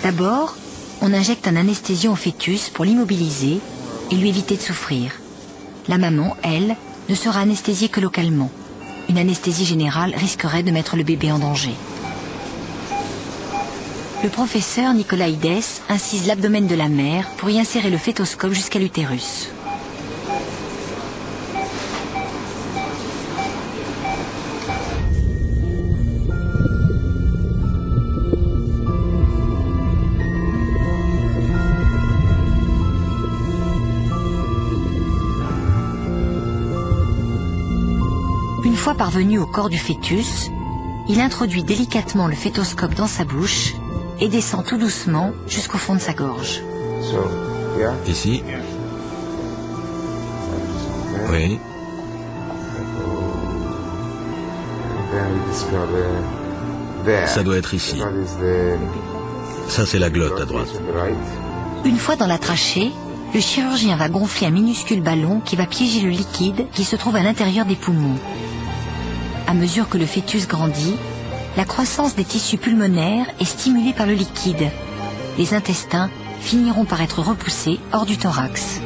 D'abord, on injecte un anesthésiant au fœtus pour l'immobiliser et lui éviter de souffrir. La maman, elle, ne sera anesthésiée que localement. Une anesthésie générale risquerait de mettre le bébé en danger. Le professeur Nicolaides incise l'abdomen de la mère pour y insérer le stéthoscope jusqu'à l'utérus. Une fois parvenu au corps du fœtus, il introduit délicatement le stéthoscope dans sa bouche et descend tout doucement jusqu'au fond de sa gorge. Ici. Oui. Ça doit être ici. Ça, c'est la glotte à droite. Une fois dans la trachée, le chirurgien va gonfler un minuscule ballon qui va piéger le liquide qui se trouve à l'intérieur des poumons. À mesure que le fœtus grandit, la croissance des tissus pulmonaires est stimulée par le liquide. Les intestins finiront par être repoussés hors du thorax.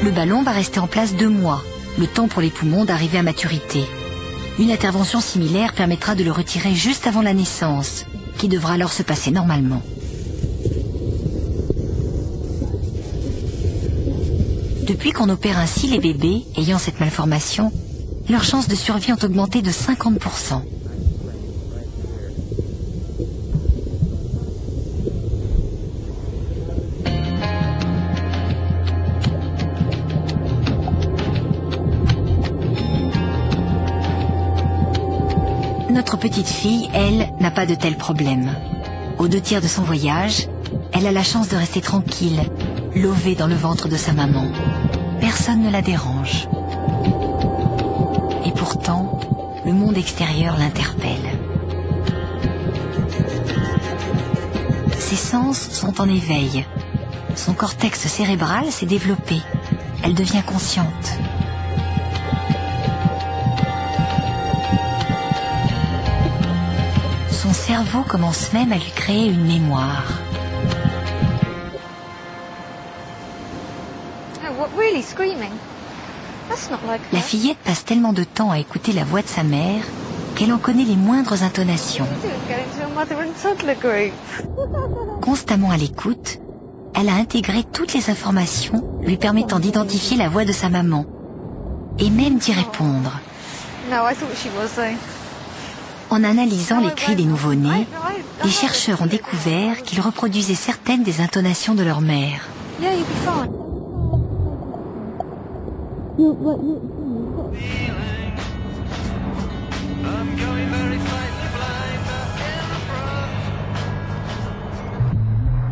Le ballon va rester en place 2 mois, le temps pour les poumons d'arriver à maturité. Une intervention similaire permettra de le retirer juste avant la naissance, qui devra alors se passer normalement. Depuis qu'on opère ainsi les bébés ayant cette malformation, leurs chances de survie ont augmenté de 50%. Notre petite fille, elle, n'a pas de tels problèmes. Aux 2 tiers de son voyage, elle a la chance de rester tranquille, lovée dans le ventre de sa maman. Personne ne la dérange. Et pourtant, le monde extérieur l'interpelle. Ses sens sont en éveil. Son cortex cérébral s'est développé. Elle devient consciente. Son cerveau commence même à lui créer une mémoire. La fillette passe tellement de temps à écouter la voix de sa mère qu'elle en connaît les moindres intonations. Constamment à l'écoute, elle a intégré toutes les informations lui permettant d'identifier la voix de sa maman et même d'y répondre. En analysant les cris des nouveau-nés, les chercheurs ont découvert qu'ils reproduisaient certaines des intonations de leur mère.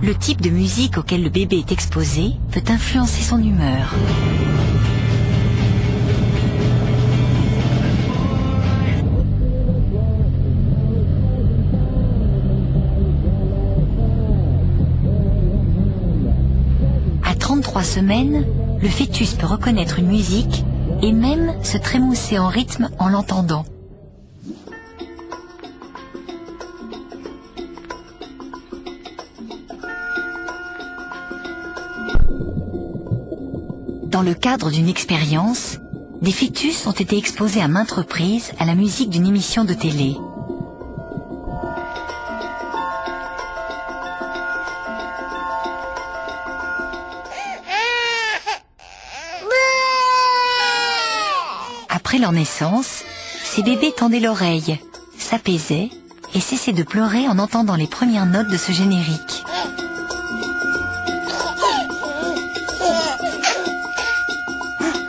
Le type de musique auquel le bébé est exposé peut influencer son humeur. À 33 semaines, le fœtus peut reconnaître une musique et même se trémousser en rythme en l'entendant. Dans le cadre d'une expérience, des fœtus ont été exposés à maintes reprises à la musique d'une émission de télé. Après leur naissance, ces bébés tendaient l'oreille, s'apaisaient et cessaient de pleurer en entendant les premières notes de ce générique.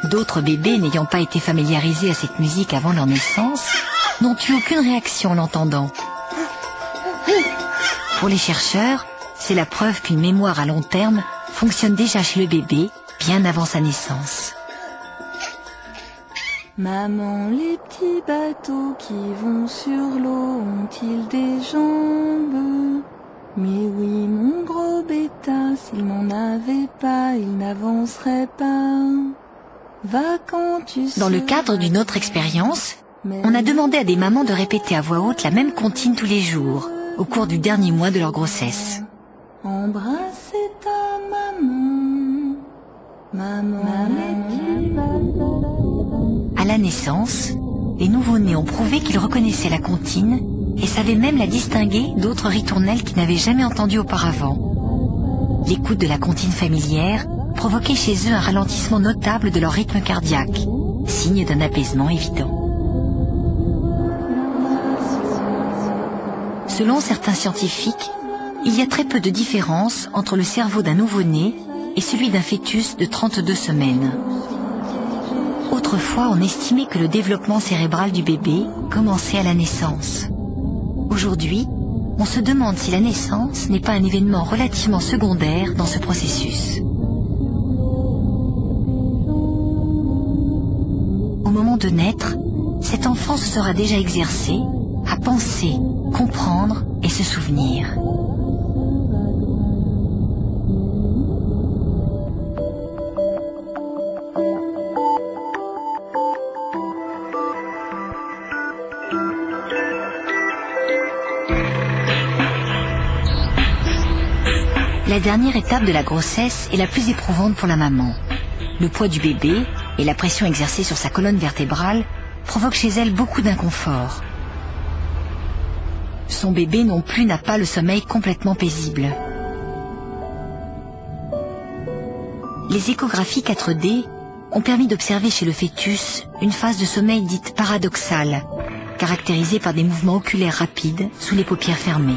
D'autres bébés n'ayant pas été familiarisés à cette musique avant leur naissance n'ont eu aucune réaction en l'entendant. Pour les chercheurs, c'est la preuve qu'une mémoire à long terme fonctionne déjà chez le bébé bien avant sa naissance. Maman, les petits bateaux qui vont sur l'eau ont-ils des jambes? Mais oui, mon gros bêta, s'il m'en avait pas, il n'avancerait pas. Va quand tu Dans le cadre d'une autre expérience, On a demandé à des mamans de répéter à voix haute la même comptine tous les jours, au cours du dernier mois de leur grossesse. Embrasser ta maman, maman. À la naissance, les nouveau-nés ont prouvé qu'ils reconnaissaient la comptine et savaient même la distinguer d'autres ritournelles qu'ils n'avaient jamais entendues auparavant. L'écoute de la comptine familière provoquait chez eux un ralentissement notable de leur rythme cardiaque, signe d'un apaisement évident. Selon certains scientifiques, il y a très peu de différence entre le cerveau d'un nouveau-né et celui d'un fœtus de 32 semaines. Autrefois, on estimait que le développement cérébral du bébé commençait à la naissance. Aujourd'hui, on se demande si la naissance n'est pas un événement relativement secondaire dans ce processus. Au moment de naître, cet enfant se sera déjà exercé à penser, comprendre et se souvenir. La dernière étape de la grossesse est la plus éprouvante pour la maman. Le poids du bébé et la pression exercée sur sa colonne vertébrale provoquent chez elle beaucoup d'inconfort. Son bébé non plus n'a pas le sommeil complètement paisible. Les échographies 4D ont permis d'observer chez le fœtus une phase de sommeil dite paradoxale, caractérisée par des mouvements oculaires rapides sous les paupières fermées.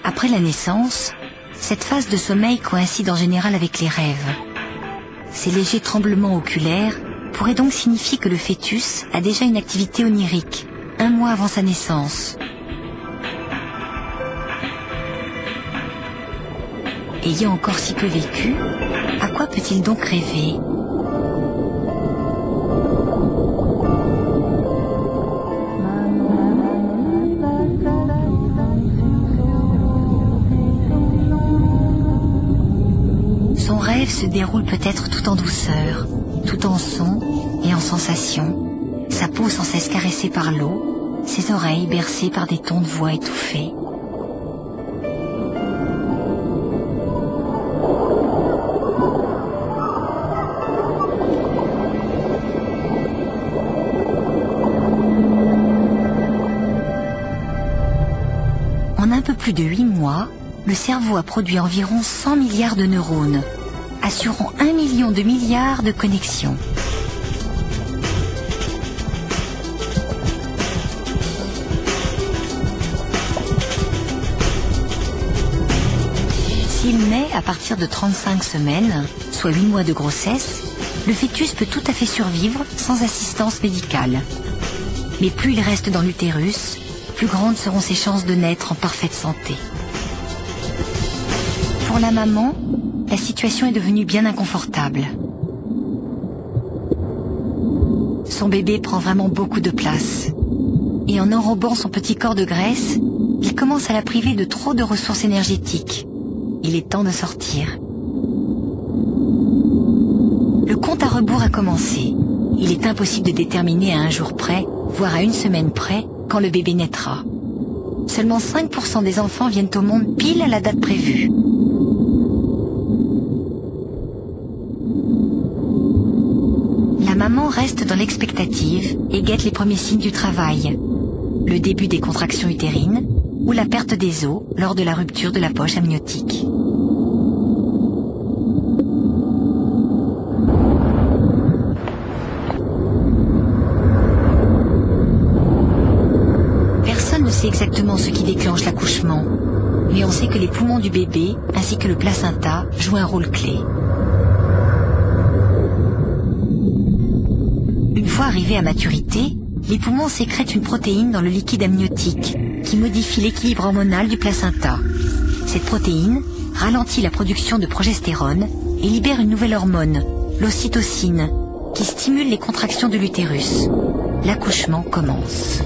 Après la naissance, cette phase de sommeil coïncide en général avec les rêves. Ces légers tremblements oculaires pourraient donc signifier que le fœtus a déjà une activité onirique, 1 mois avant sa naissance. Ayant encore si peu vécu, à quoi peut-il donc rêver ? Son rêve se déroule peut-être tout en douceur, tout en sons et en sensations, sa peau sans cesse caressée par l'eau, ses oreilles bercées par des tons de voix étouffés. En un peu plus de 8 mois, le cerveau a produit environ 100 milliards de neurones, assurant 1 million de milliards de connexions. S'il naît à partir de 35 semaines, soit 8 mois de grossesse, le fœtus peut tout à fait survivre sans assistance médicale. Mais plus il reste dans l'utérus, plus grandes seront ses chances de naître en parfaite santé. Pour la maman, la situation est devenue bien inconfortable. Son bébé prend vraiment beaucoup de place. Et en enrobant son petit corps de graisse, il commence à la priver de trop de ressources énergétiques. Il est temps de sortir. Le compte à rebours a commencé. Il est impossible de déterminer à un jour près, voire à une semaine près, quand le bébé naîtra. Seulement 5% des enfants viennent au monde pile à la date prévue. La maman reste dans l'expectative et guette les premiers signes du travail. Le début des contractions utérines ou la perte des os lors de la rupture de la poche amniotique. Personne ne sait exactement ce qui déclenche l'accouchement, mais on sait que les poumons du bébé ainsi que le placenta jouent un rôle clé. Une fois arrivés à maturité, les poumons sécrètent une protéine dans le liquide amniotique qui modifie l'équilibre hormonal du placenta. Cette protéine ralentit la production de progestérone et libère une nouvelle hormone, l'ocytocine, qui stimule les contractions de l'utérus. L'accouchement commence.